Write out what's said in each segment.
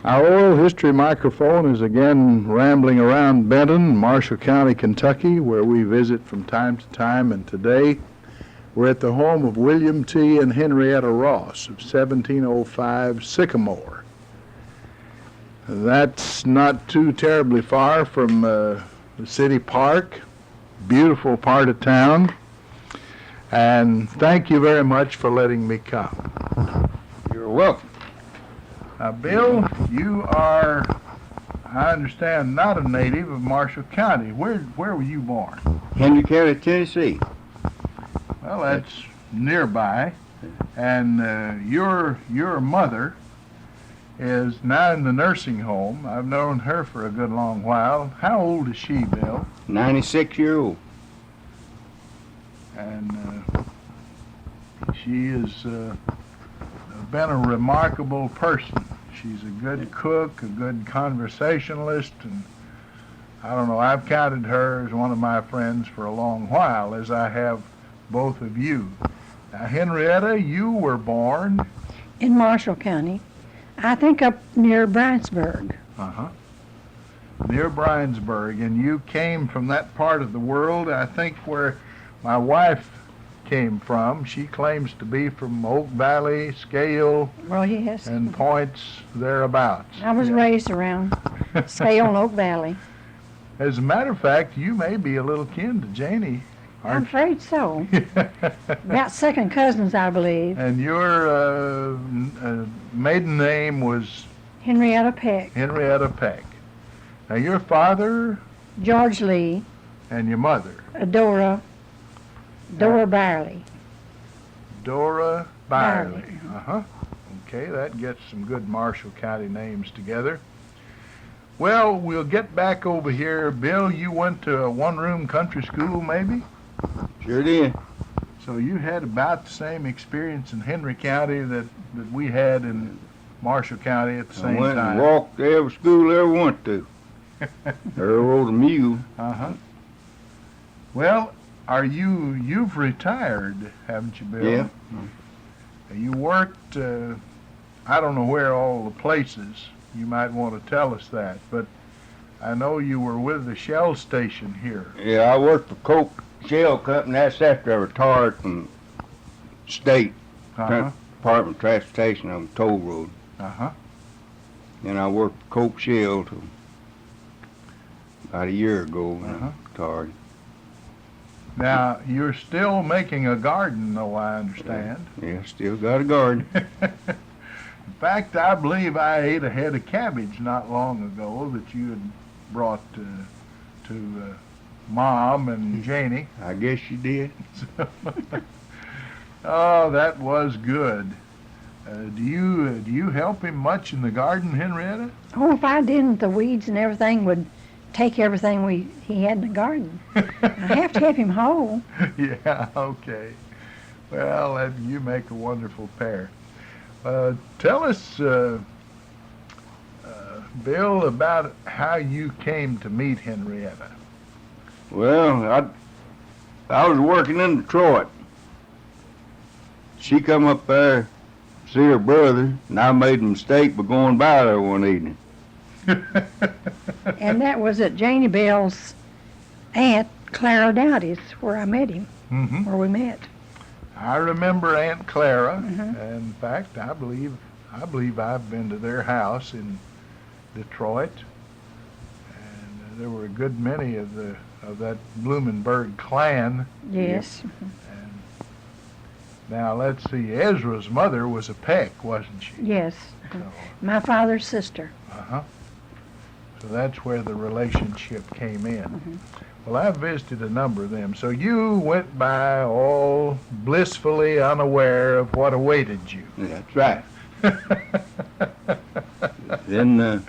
Our oral history microphone is again rambling around Benton, Marshall County, Kentucky, where we visit from time to time, and today we're at the home of William T. and Henrietta Ross of 1705 Sycamore. That's not too terribly far from the city park, beautiful part of town, and thank you very much for letting me come. You're welcome. Bill, you are, I understand, not a native of Marshall County. Where were you born? Henrietta, Tennessee. Well, that's nearby. And your mother is now in the nursing home. I've known her for a good long while. How old is she, Bill? 96-year-old. And she has been a remarkable person. She's a good cook, a good conversationalist, and I don't know, I've counted her as one of my friends for a long while, as I have both of you. Now, Henrietta, you were born in Marshall County, I think up near Bryansburg. Near Bryansburg, and you came from that part of the world, I think, where my wife came from. She claims to be from Oak Valley, Scale, Well, yes. and points thereabouts. I was raised around Scale and Oak Valley. As a matter of fact, you may be a little kin to Janie. I'm afraid so. About second cousins, I believe. And your maiden name was Henrietta Peck. Henrietta Peck. Now, your father George Lee. and your mother? Dora Byerly. Dora Byerly. Byerly. Okay, that gets some good Marshall County names together. Well, we'll get back over here. Bill, you went to a one-room country school, maybe? Sure did. So you had about the same experience in Henry County that we had in Marshall County at the same I went time. and walked to every school I ever went to. Or rode a mule. Well, you've retired, haven't you, Bill? Yeah. You worked, I don't know where all the places. You might want to tell us that, but I know you were with the Shell station here. Yeah, I worked for Coke Shell Company. That's after I retired from state Department of Transportation on the toll road. And I worked for Coke Shell till about a year ago when I retired. Now, you're still making a garden, though, I understand. Yeah, still got a garden. In fact, I believe I ate a head of cabbage not long ago that you had brought to Mom and Janie. I guess you did. Oh, that was good. Do you help him much in the garden, Henrietta? Oh, if I didn't, the weeds and everything would take everything he had in the garden. I have to have him whole. Yeah, okay. Well, you make a wonderful pair. Tell us, Bill, about how you came to meet Henrietta. Well, I was working in Detroit. She come up there, see her brother, and I made a mistake by going by there one evening. And that was at Janie Bell's aunt, Clara Dowdy's, where I met him, where we met. I remember Aunt Clara. In fact, I believe I've been to their house in Detroit, and there were a good many of that Blumenberg clan. Yes. And now let's see, Ezra's mother was a Peck, wasn't she? Yes. So, My father's sister. So that's where the relationship came in. Well, I've visited a number of them. So you went by all blissfully unaware of what awaited you. Yeah, that's right. Then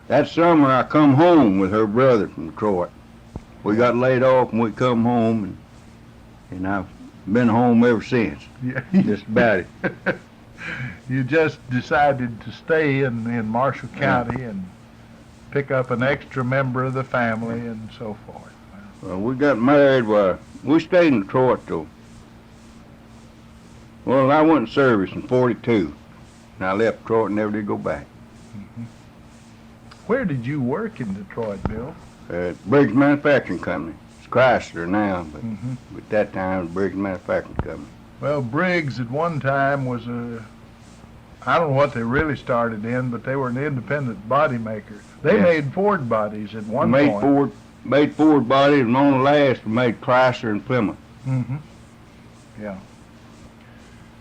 that summer I come home with her brother from Detroit. We got laid off and we come home, and I've been home ever since. Yeah. Just about it. You just decided to stay in Marshall County and pick up an extra member of the family and so forth. Well, we got married. We stayed in Detroit till. Well, I went in service in '42, and I left Detroit and never did go back. Where did you work in Detroit, Bill? Briggs Manufacturing Company. It's Chrysler now, but Mm-hmm. at that time it was Briggs Manufacturing Company. Well, Briggs at one time was I don't know what they really started in, but they were an independent body maker. They Yeah. made Ford bodies at one made point. Ford bodies, and on the last we made Chrysler and Plymouth. Mm-hmm. Yeah.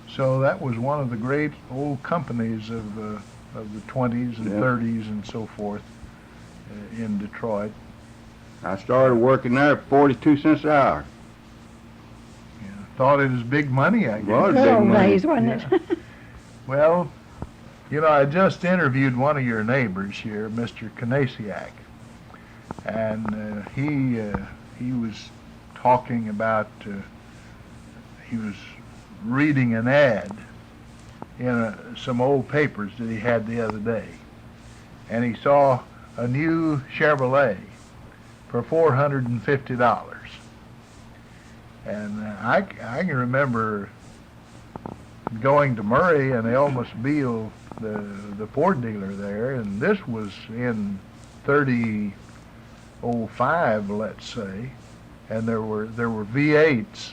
So that was one of the great old companies of the 20s and Yeah. 30s and so forth in Detroit. I started working there at 42 cents an hour. Yeah. Thought it was big money, I guess. Well, Good big old money. days, wasn't it? Well, you know, I just interviewed one of your neighbors here, Mr. Kanasiak, and he was talking about he was reading an ad in some old papers that he had the other day, and he saw a new Chevrolet for $450, and I can remember going to Murray and Elmas Beal, the Ford dealer there, and this was in 3005, let's say, and there were V8s,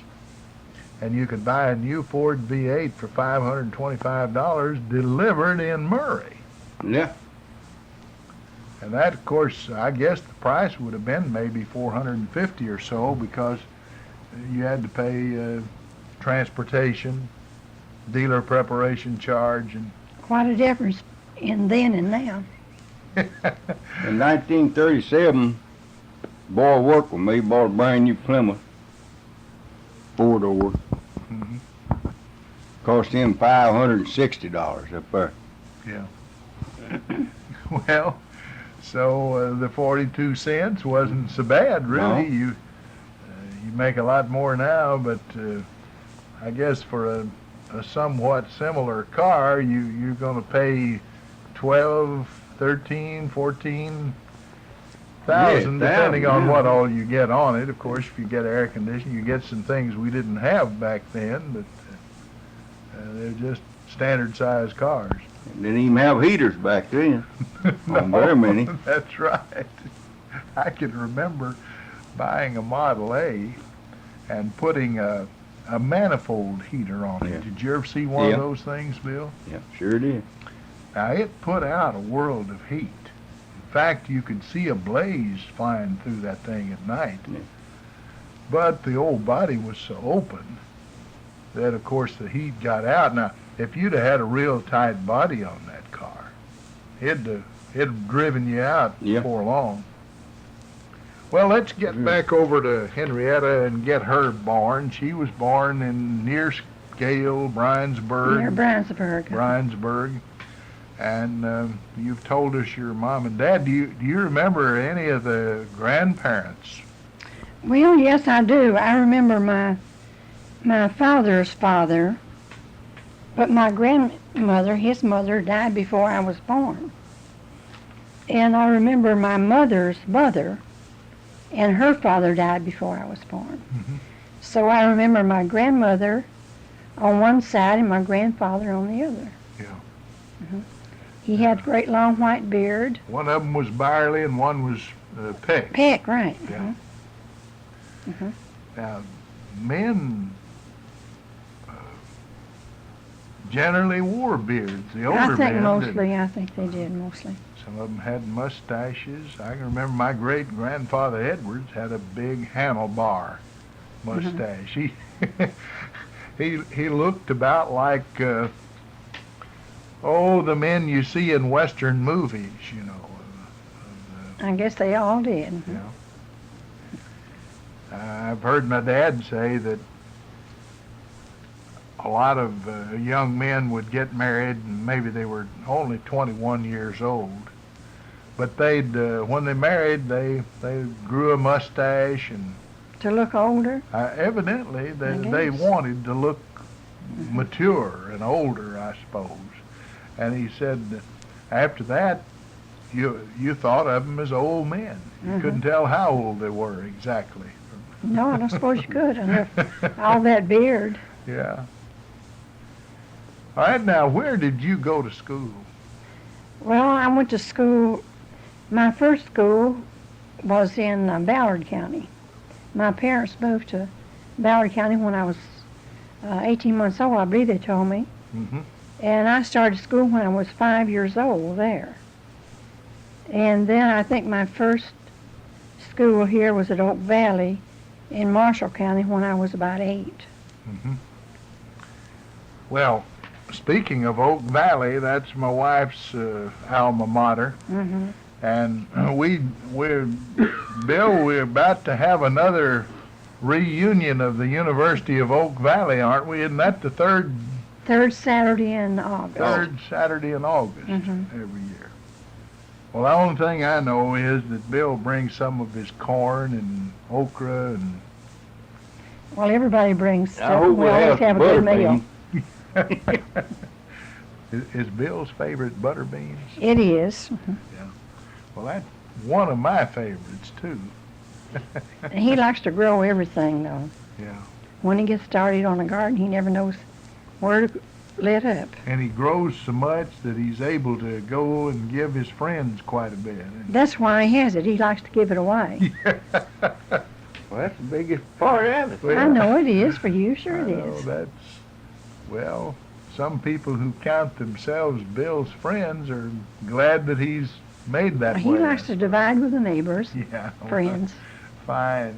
and you could buy a new Ford V8 for $525 delivered in Murray. Yeah. And that, of course, I guess the price would have been maybe $450 or so, because you had to pay transportation, dealer preparation charge, and Quite a difference in then and now. In 1937, boy worked with me, bought a brand new Plymouth four-door. Mhm. Cost him $560 up there. Well, so the 42 cents wasn't so bad, really. No. You make a lot more now, but I guess for a somewhat similar car, you're going to pay 12, 13, 14,000, depending on what all you get on it. Of course, if you get air conditioning, you get some things we didn't have back then, but they're just standard size cars. Didn't even have heaters back then. Not very many. That's right. I can remember buying a Model A and putting a manifold heater on it. Yeah. Did you ever see one Yeah. of those things, Bill? Yeah, sure did. Now, it put out a world of heat. In fact, you could see a blaze flying through that thing at night. Yeah. But the old body was so open that, of course, the heat got out. Now, if you'd have had a real tight body on that car, it'd have driven you out Yeah. before long. Well, let's get back over to Henrietta and get her born. She was born in near Scale, Bryansburg. Near Bryansburg. Bryansburg. And you've told us your mom and dad. Do you remember any of the grandparents? Well, yes, I do. I remember my father's father, but my grandmother, his mother, died before I was born. And I remember my mother's mother, and her father died before I was born. Mhm. So I remember my grandmother on one side and my grandfather on the other. Yeah. He had a great long white beard. One of them was Byerly and one was Peck. Peck, right. Yeah. Mhm. Now, men generally wore beards. The older I think men mostly, didn't. I think they did mostly. Some of them had mustaches. I can remember my great-grandfather Edwards had a big handlebar mustache. He looked about like the men you see in Western movies, you know. I guess they all did. Yeah. I've heard my dad say that a lot of young men would get married and maybe they were only 21 years old. But they'd, when they married, they grew a mustache, and To look older? evidently they guess. wanted to look mature and older, I suppose. And he said after that, you thought of them as old men. You couldn't tell how old they were exactly. No, I don't suppose you could under all that beard. Yeah. All right, now, where did you go to school? Well, I went to school. My first school was in Ballard County. My parents moved to Ballard County when I was 18 months old, I believe they told me. Mm-hmm. And I started school when I was 5 years old there. And then I think my first school here was at Oak Valley in Marshall County when I was about 8. Mm-hmm. Well, speaking of Oak Valley, that's my wife's alma mater. Mm-hmm. And we're about to have another reunion of the University of Oak Valley, aren't we? Isn't that the third Saturday in August. Saturday in August Mhm. every year? Well, the only thing I know is that Bill brings some of his corn and okra and Well, everybody brings I stuff. hope We always have a good meal. is Bill's favorite butter beans? It is. Well, that's one of my favorites too. And he likes to grow everything, though. Yeah. When he gets started on a garden, he never knows where to let up. And he grows so much that he's able to go and give his friends quite a bit. That's why he has it. He likes to give it away. Well, that's the biggest part of it. Well, I know it is for you. Sure I it know is. well, some people who count themselves Bill's friends are glad that he's made that He way. likes to divide with the neighbors, Yeah. friends. Fine.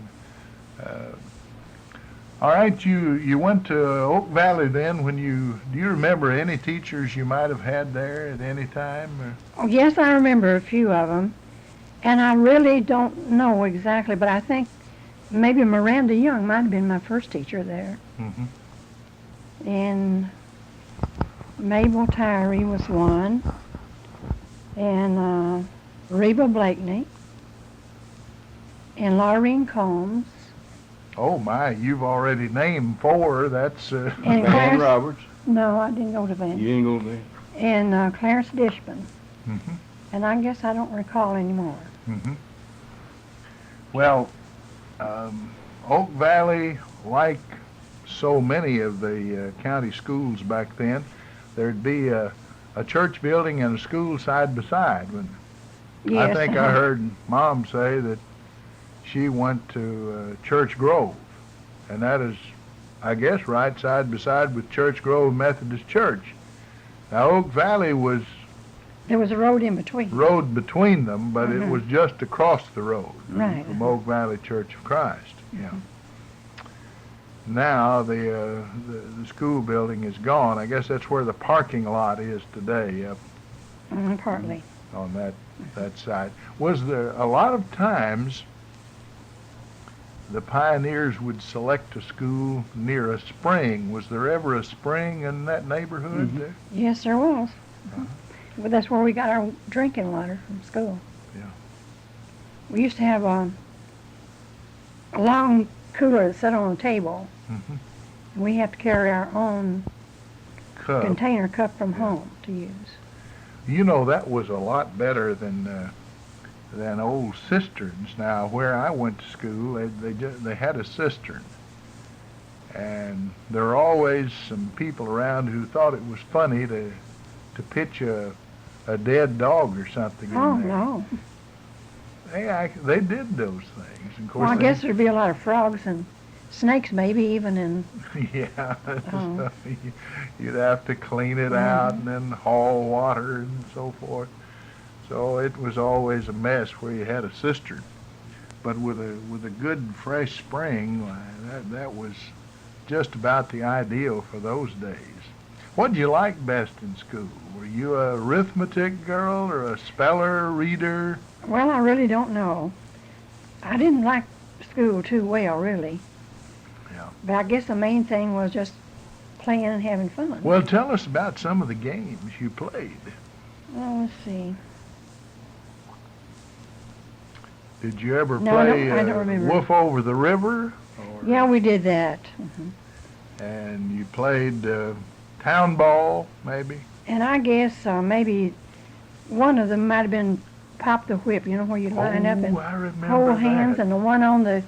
All right, you went to Oak Valley then. Do you remember any teachers you might have had there at any time? Or? Oh, yes, I remember a few of them. And I really don't know exactly, but I think maybe Miranda Young might have been my first teacher there. Mm-hmm. And Mabel Tyree was one. And Reba Blakeney. And Laureen Combs. Oh my, you've already named 4. That's And Van Clarence, Roberts, no, I didn't go to Van. you ain't gonna be. And Clarence Dishman. Mm-hmm. And I guess I don't recall anymore. Mm-hmm. Well, Oak Valley, like so many of the county schools back then, there'd be a church building and a school side by side. Yes. I think I heard Mom say that she went to Church Grove, and that is, I guess, right side by side with Church Grove Methodist Church. Now, Oak Valley was There was a road in between. road between them, but it Mhm. was just across the road Right. from Oak Valley Church of Christ. Yeah. Now the school building is gone. I guess that's where the parking lot is today, up Partly. on that side. Was there a lot of times the pioneers would select a school near a spring? Was there ever a spring in that neighborhood? Mhm. There? Yes, there was. But that's where we got our drinking water from school. Yeah. We used to have a long cooler that sat on a table. Mhm. We have to carry our own Cup. container cup from home to use. You know, that was a lot better than old cisterns. Now, where I went to school, they had a cistern, and there were always some people around who thought it was funny to pitch a dead dog or something Oh, in there. no. They did those things. Of course, Well, I guess there'd be a lot of frogs and snakes maybe even in, yeah, Oh. you'd have to clean it out and then haul water and so forth. So it was always a mess where you had a cistern. But with a good fresh spring, that was just about the ideal for those days. What did you like best in school? Were you a arithmetic girl or a speller, reader? well, I really don't know. I didn't like school too well, really. Yeah. But I guess the main thing was just playing and having fun. Well, tell us about some of the games you played. Oh, let's see. Did you ever No, I play don't remember. Wolf Over the River? Or, Yeah, we did that. And you played Town Ball, maybe? And I guess maybe one of them might have been Pop the Whip, you know, where you line up and I remember hold hands, that. and the one on the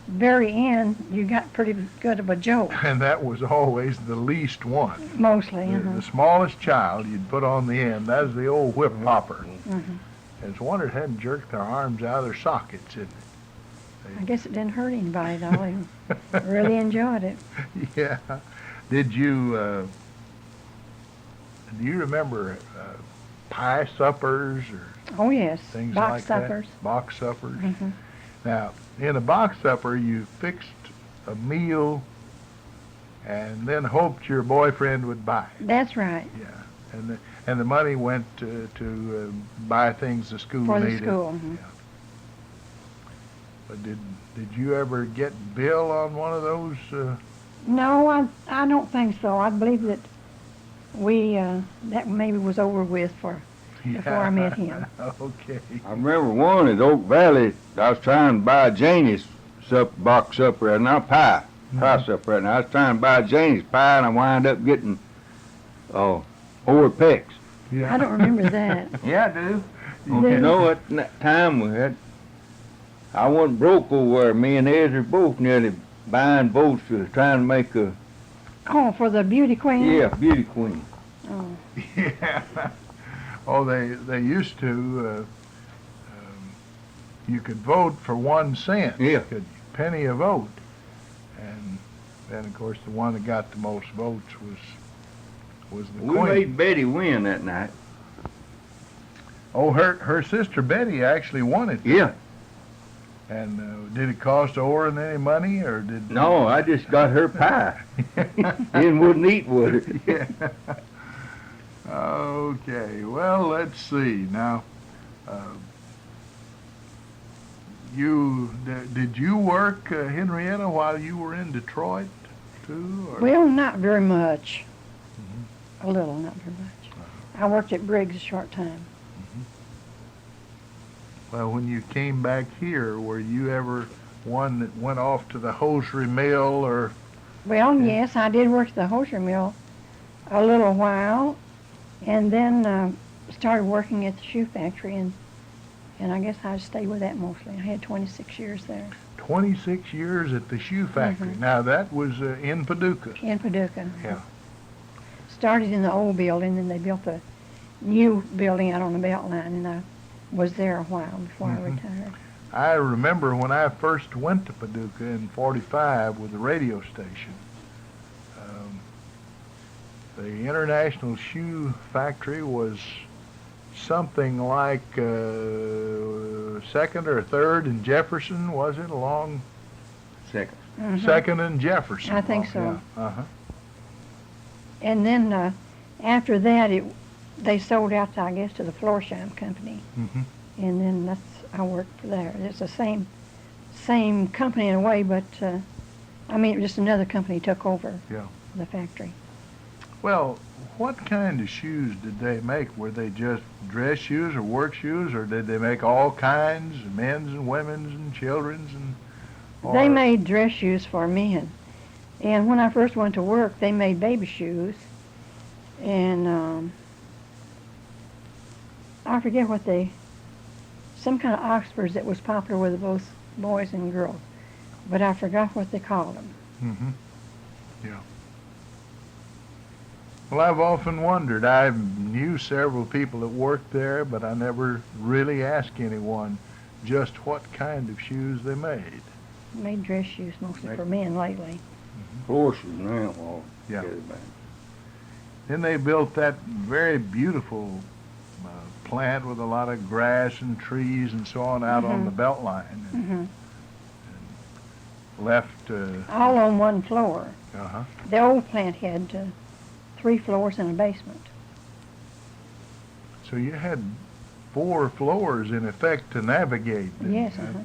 very end, you got pretty good of a joke, And that was always the least one. mostly. The smallest child you'd put on the end, that was the old whip popper. Mhm. It's a wonder it hadn't jerked their arms out of their sockets, isn't I guess it didn't hurt anybody, though. They really enjoyed it. it? Yeah. Did you, do you remember pie suppers or Oh, yes. things Box like suppers. that? Box suppers. Mhm. Now, in a box supper, you fixed a meal and then hoped your boyfriend would buy it. That's right. Yeah. And the money went to buy things the school For the needed. school. Mhm. But did you ever get Bill on one of those? No, I don't think so. I believe that that maybe was over with before I met him. Okay. I remember one at Oak Valley, I was trying to buy Janie's box supper, not pie supper, and I was trying to buy Janie's pie, and I wound up getting, Orpex. Yeah. I don't remember that. Yeah, I do. Okay. You know, at that time I wasn't broke over there. Me and Ezra both nearly buying votes for trying to make a, Oh, for the beauty queen? beauty queen. Oh. Yeah. Oh, they used to. You could vote for 1 cent. Yeah. Penny a vote, and then of course the one that got the most votes was the We queen. made Betty win that night. Oh, her sister Betty actually won it. Yeah. And did it cost Oren any money, or did? No, I just got her pie. And wouldn't eat with it. Yeah. Okay, well, let's see. Now, did you work, Henrietta, while you were in Detroit, too? Or? Well, not very much. Mhm. A little, not very much. I worked at Briggs a short time. Well, when you came back here, were you ever one that went off to the hosiery mill, or? Well, Yeah. yes, I did work at the hosiery mill a little while, and then started working at the shoe factory, and I guess I stayed with that mostly. I had 26 years there 26 years at the shoe factory. Mhm. Now, that was in Paducah. in Paducah. Yeah. Started in the old building, then they built a new building out on the Beltline, and I was there a while before I Mhm. retired. I remember when I first went to Paducah in '45 with the radio station. The International Shoe Factory was something like second or third in Jefferson, was it? Along Second. Mhm. second and Jefferson. I think so. Yeah. Uh-huh. And then after that, they sold out, I guess, to the Florsheim Company, Mm-hmm. and then I worked there. It's the same company in a way, but just another company took over Yeah. the factory. Well, what kind of shoes did they make? Were they just dress shoes or work shoes, or did they make all kinds, men's and women's and children's? They made dress shoes for men. And when I first went to work, they made baby shoes. And I forget some kind of Oxfords that was popular with both boys and girls. But I forgot what they called them. Mm-hmm. Yeah. Well, I've often wondered. I knew several people that worked there, but I never really asked anyone just what kind of shoes they made. Made dress shoes mostly for men lately. Horses now. All Yeah. together back. Then they built that very beautiful plant with a lot of grass and trees and so on out on Mhm. the Beltline. And Hmm. left. All on one floor. Uh-huh. The old plant had 3 floors and a basement. So you had 4 floors in effect to navigate. didn't Yes. you? Uh-huh.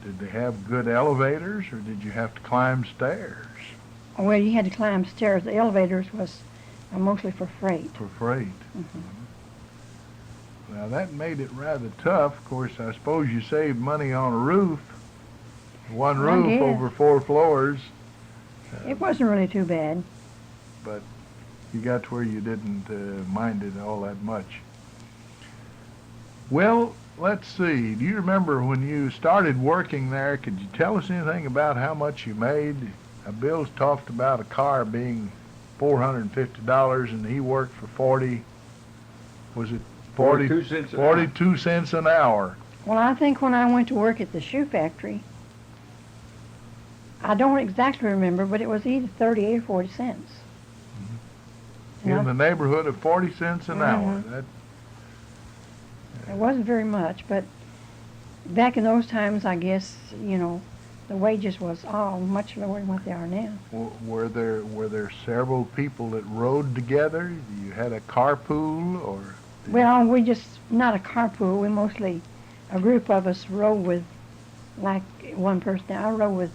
Did they have good elevators, or did you have to climb stairs Well, you had to climb stairs. The elevators was mostly for freight. for freight? Mhm. Now that made it rather tough. Of course, I suppose you saved money on a roof. One I roof guess. over 4 floors. It wasn't really too bad. But you got to where you didn't mind it all that much. Well, let's see. Do you remember when you started working there? Could you tell us anything about how much you made? Bill's talked about a car being $450, and he worked for 40. Was it 42 cents an hour. 42 cents an hour? Well, I think when I went to work at the shoe factory, I don't exactly remember, but it was either 38 or 40 cents. In the neighborhood of 40 cents an hour. Mhm. It wasn't very much, but back in those times, I guess, the wages was all much lower than what they are now. Were there several people that rode together? You had a carpool, or? Well, not a carpool, we mostly, a group of us rode with, like one person. I rode with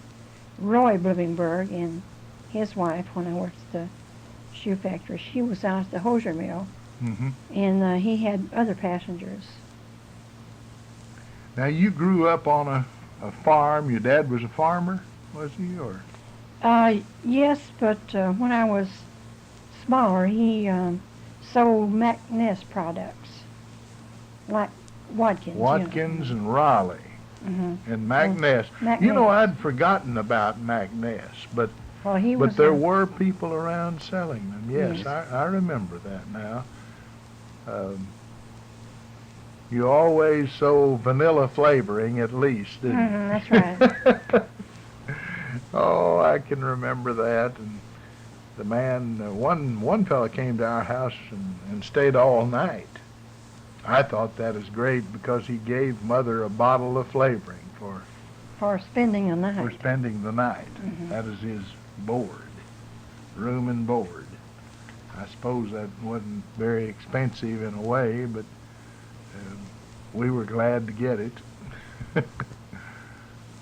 Roy Blivingberg and his wife when I worked at the shoe factory. She was out at the hosier mill, Mm-hmm. and he had other passengers. Now, you grew up on a farm. Your dad was a farmer, was he, or? Yes, but when I was smaller, he sold McNess products, like Watkins. Watkins and Raleigh Mm-hmm. and McNess. McNess. I'd forgotten about McNess, but Well, he was. there were people around selling them. Yes, Yes. I remember that now. You always sold vanilla flavoring, at least, didn't you? That's right. Oh, I can remember that. And the man, one fella came to our house and stayed all night. I thought that was great because he gave Mother a bottle of flavoring For spending a for night. spending the night. Mhm. That is his board, room and board. I suppose that wasn't very expensive in a way, but we were glad to get it.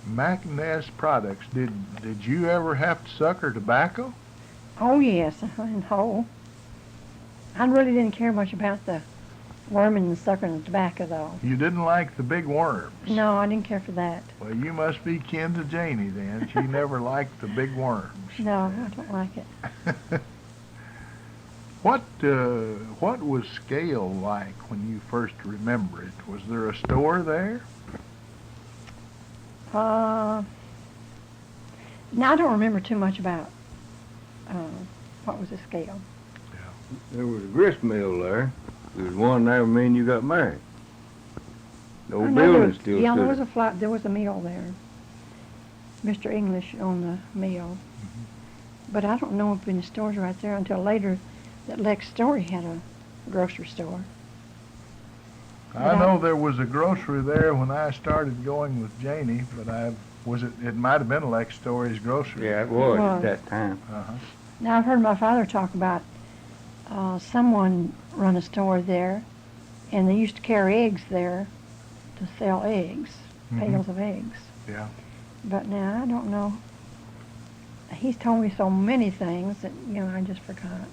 McNess products. Did you ever have to sucker tobacco? Oh yes, and whole. I really didn't care much about the worming and sucking the tobacco, though. You didn't like the big worms? No, I didn't care for that. Well, you must be kin to Janie then. She never liked the big worms. No, I don't like it. What was Scale like when you first remember it? Was there a store there? Now I don't remember too much about what was the scale. There was a grist mill there. There was one there when me and you got married. The I old know there building was- still Yeah, stood. there was a mill there. Mr. English owned the mill. But I don't know if any stores right there until later that Lex Story had a grocery store. I know there was a grocery there when I started going with Janie, but it might have been Lex Story's grocery. Yeah, it was Was. at that time. Uh-huh. Now I've heard my father talk about someone run a store there, and they used to carry eggs there to sell eggs, pails of eggs. Yeah. But now I don't know. He's told me so many things that I just forgot.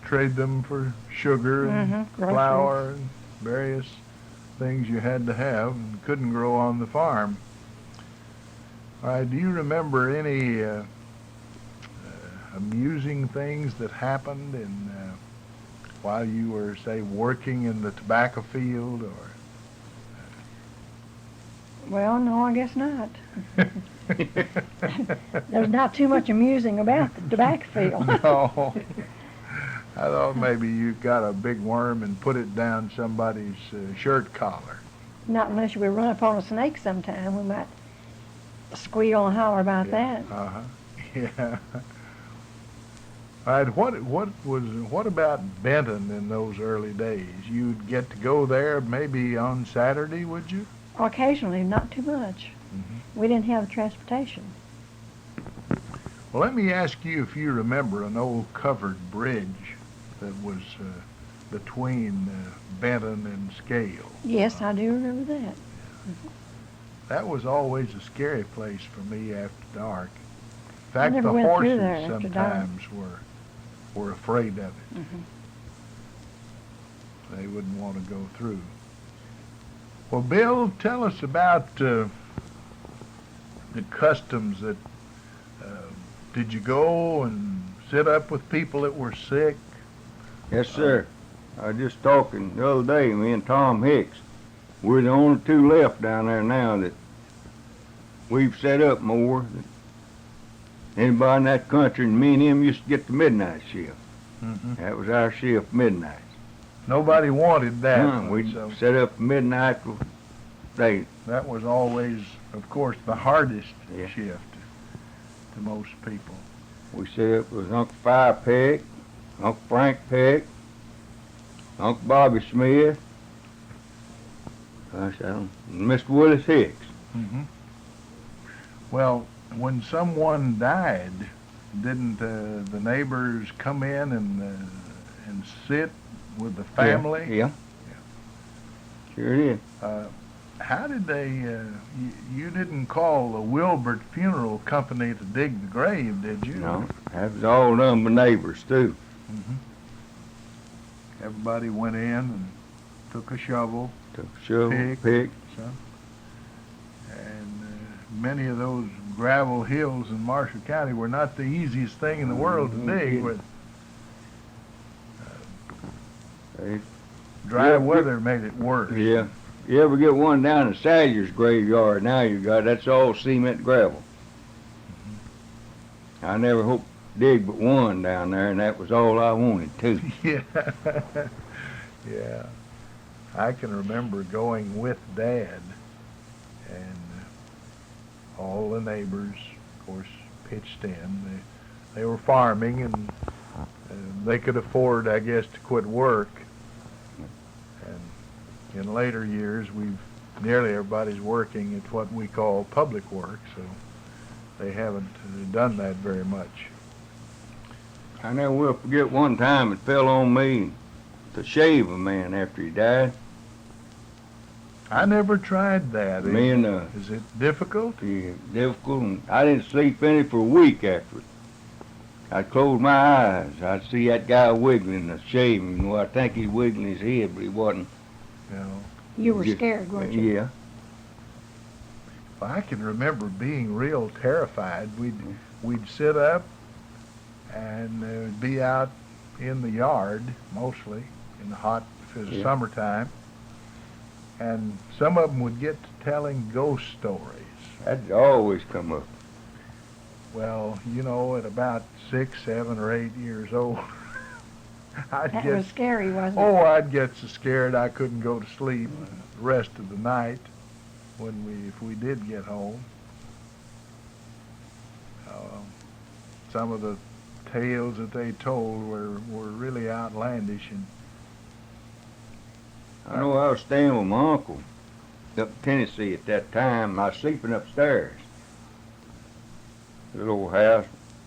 Trade them for sugar and Groceries. flour and various things you had to have and couldn't grow on the farm. All right, do you remember any amusing things that happened while you were, say, working in the tobacco field, or? Well, no, I guess not. There's not too much amusing about the tobacco field. No. I thought maybe you got a big worm and put it down somebody's shirt collar. Not unless you would run upon a snake sometime. We might squeal and holler about that. Uh-huh. Yeah. All right, what about Benton in those early days? You'd get to go there maybe on Saturday, would you? Occasionally, not too much. We didn't have transportation. Well, let me ask you if you remember an old covered bridge that was between Benton and Scale. Yes, I do remember that. That was always a scary place for me after dark. In fact, never the went through horses there after dark. sometimes were afraid of it. They wouldn't want to go through. Well, Bill, tell us about the customs that, did you go and sit up with people that were sick? Yes, sir. I was just talking the other day, me and Tom Hicks. We're the only two left down there now that we've set up more than anybody in that country, and me and him used to get the midnight shift. Mm-hmm. That was our shift, midnight. Nobody wanted that. We so set up midnight day. that was always, of course, the hardest Yeah. shift to most people. We set up with Uncle Fi Peck, Uncle Frank Peck, Uncle Bobby Smith, gosh, and Mr. Willis Hicks. Mm-hmm. Well, when someone died, didn't the neighbors come in and sit with the family? Yeah. Sure did. How did they? You didn't call the Wilbert Funeral Company to dig the grave, did you? No, that was all done by neighbors too. Mm-hmm. Everybody went in and took a shovel, Took a shovel, pick. and many of those gravel hills in Marshall County were not the easiest thing in the world to dig. With Hey, dry Yeah, weather made it worse. yeah. You ever get one down in Salyer's graveyard now you got, that's all cement gravel. I never hoped to dig but one down there, and that was all I wanted too. Yeah, yeah. I can remember going with Dad, and all the neighbors, of course, pitched in. They were farming, and they could afford, I guess, to quit work. And in later years, nearly everybody's working at what we call public work, so they haven't done that very much. I never will forget one time it fell on me to shave a man after he died. I never tried that. Me and Is it difficult? difficult, and I didn't sleep any for a week after it. I'd close my eyes, I'd see that guy wiggling the shaving. You know, I think he's wiggling his head, but he wasn't. You know, You were Just- scared, weren't you? Yeah. I can remember being real terrified. We'd sit up and be out in the yard, mostly in the hot, if it was Yeah. summertime, and some of them would get to telling ghost stories. That'd always come up. Well, you know, at about 6, 7, or 8 years old, That was scary, wasn't it? I'd get so scared I couldn't go to sleep the rest of the night if we did get home. Some of the tales that they told were really outlandish, and I know I was staying with my uncle up in Tennessee at that time. I was sleeping upstairs. The little house.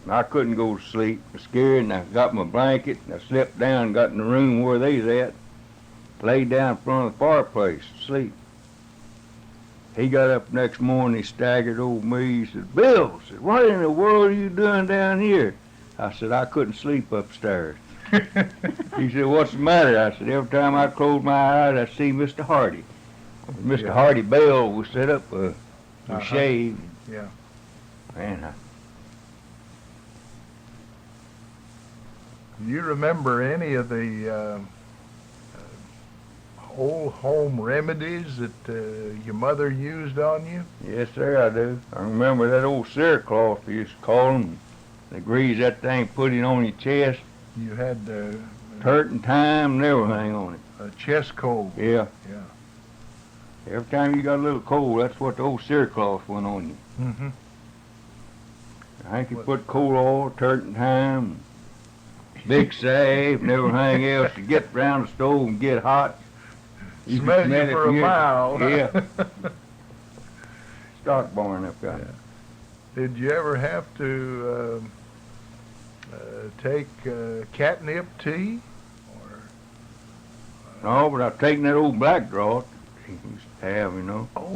I couldn't go to sleep. I was scared, and I got my blanket, and I slept down and got in the room where they was at. Laid down in front of the fireplace to sleep. He got up next morning, he staggered over me. He said, "Bill," said, "what in the world are you doing down here?" I said, "I couldn't sleep upstairs." He said, "What's the matter?" I said, "Every time I close my eyes, I see Mr. Hardy." Mr. Yeah. Hardy Bell was set up with shave. Yeah. Man, Do you remember any of the old home remedies that your mother used on you? yes, sir, I do. I remember that old cerecloth we used to call them. They grease that thing, put it on your chest, You had turpentine and everything on it. a chest cold. Yeah. Yeah. Every time you got a little cold, that's what the old cerecloth went on you. Mm-hmm. I think you put coal oil, turpentine, big save, and everything else to get around the stove and get hot. You can Smell smell you it for a from here. mile. Yeah. Start burning up got Yeah. Did you ever have to take catnip tea? Or No, but I've taken that old black draught he used to have, you know. oh,